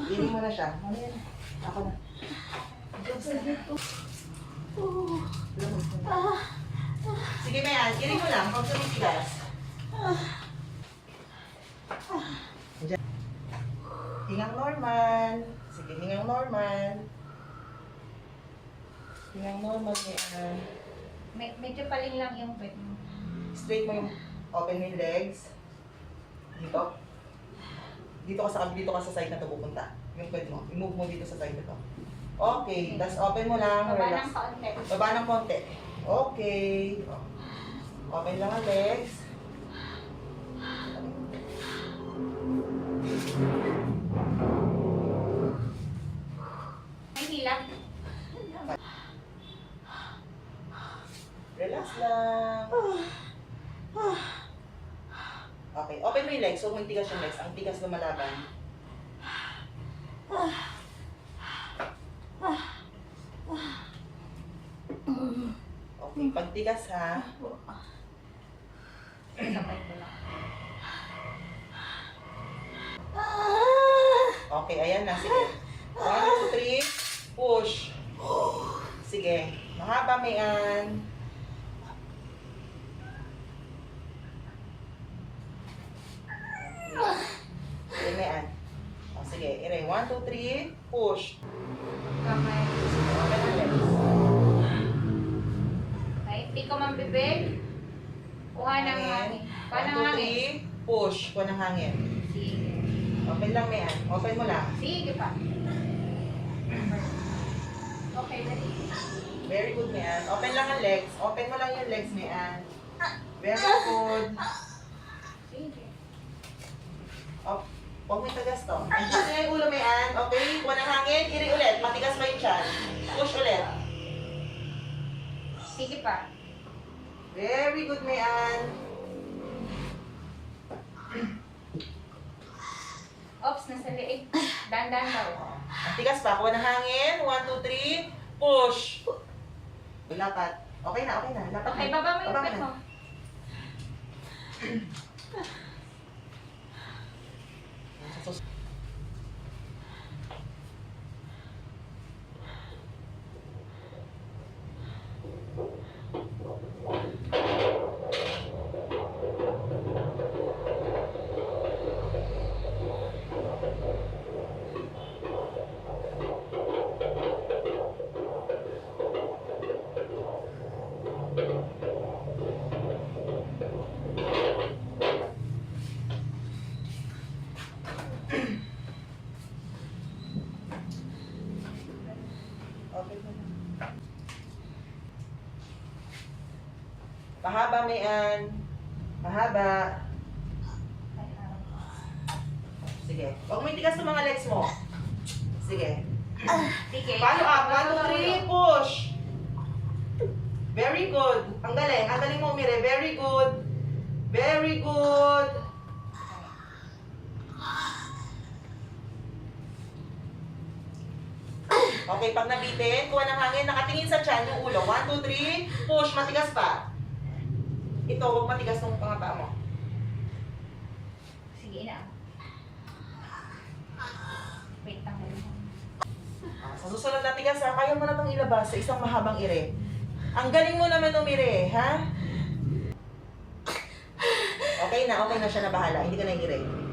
Iling mo na siya. Ano yan? Ako na. Sige, Mayan. Iling mo lang. Pag sumitigas. Diyan. Hingang normal. Sige, hingang normal. Hingang normal, Mayan. Medyo paling lang yung pet mo. Straight mo yung open mo yung legs. Dito. Dito ka sa side na to pupunta. Yung pwede mo. I-move mo dito sa side na to. Okay. Tapos open mo lang. Baba Relax. ng kaunti. Baba ng konti. Okay. Open lang ang legs. May hilak. Relax lang. Okay. Open mo yung legs. So, may tigas yung legs. Ang tigas lumalaban. Okay. Pagtigas ha. Sabay mo lang. Okay. Ayan na. Sige. 1, 2, 3. Push. Sige. Mahaba, Mayan. Sige, Mayan. O, sige. Ire. 1, 2, 3. Push. Kamay. Open ang legs. Okay, piko man bibig. Kuha ng hangin. Kuha ng 1, 2, hangin. 3. Push. Kuha ng hangin. Sige. Open lang, Mayan. Open mo lang. Sige pa. Okay, ready? Very good, Mayan. Open lang ang legs. Open mo lang yung legs, Mayan. Very good. Sige. Oh, huwag mo itagas to. Andiyan na yung ulo, Mayan. Okay, kuha ng hangin. Iri ulit. Matigas pa yung tiyan. Push ulit. Sige pa. Very good, Mayan. Oops, nasa leeg. Dandan daw. Matigas pa. Kuha ng hangin. 1, 2, 3. Push. Lapat. Okay na, okay na. Lapat Okay, na. baba mo yung Baba pet na. mo. Sa sus- Okay mo na. Mahaba, Mayan. Mahaba. Sige. Huwag mo itigas sa mga legs mo. Sige. Sige. Follow up. 1, 2, 3. Push. Very good. Ang galing. Ang galing mo, Mire. Very good. Very good. Okay, pag nabitin, kuha ng hangin, nakatingin sa tiyan yung ulo. 1, 2, 3. Push. Matigas pa. Ito, huwag matigas ng pangapa mo. Sige na. Wait lang. Sa susunod na tigas, ha, kaya mo na itong ilabas sa isang mahabang ire. Ang galing mo naman umire, ha? Okay na siya na bahala. Hindi ka na ire.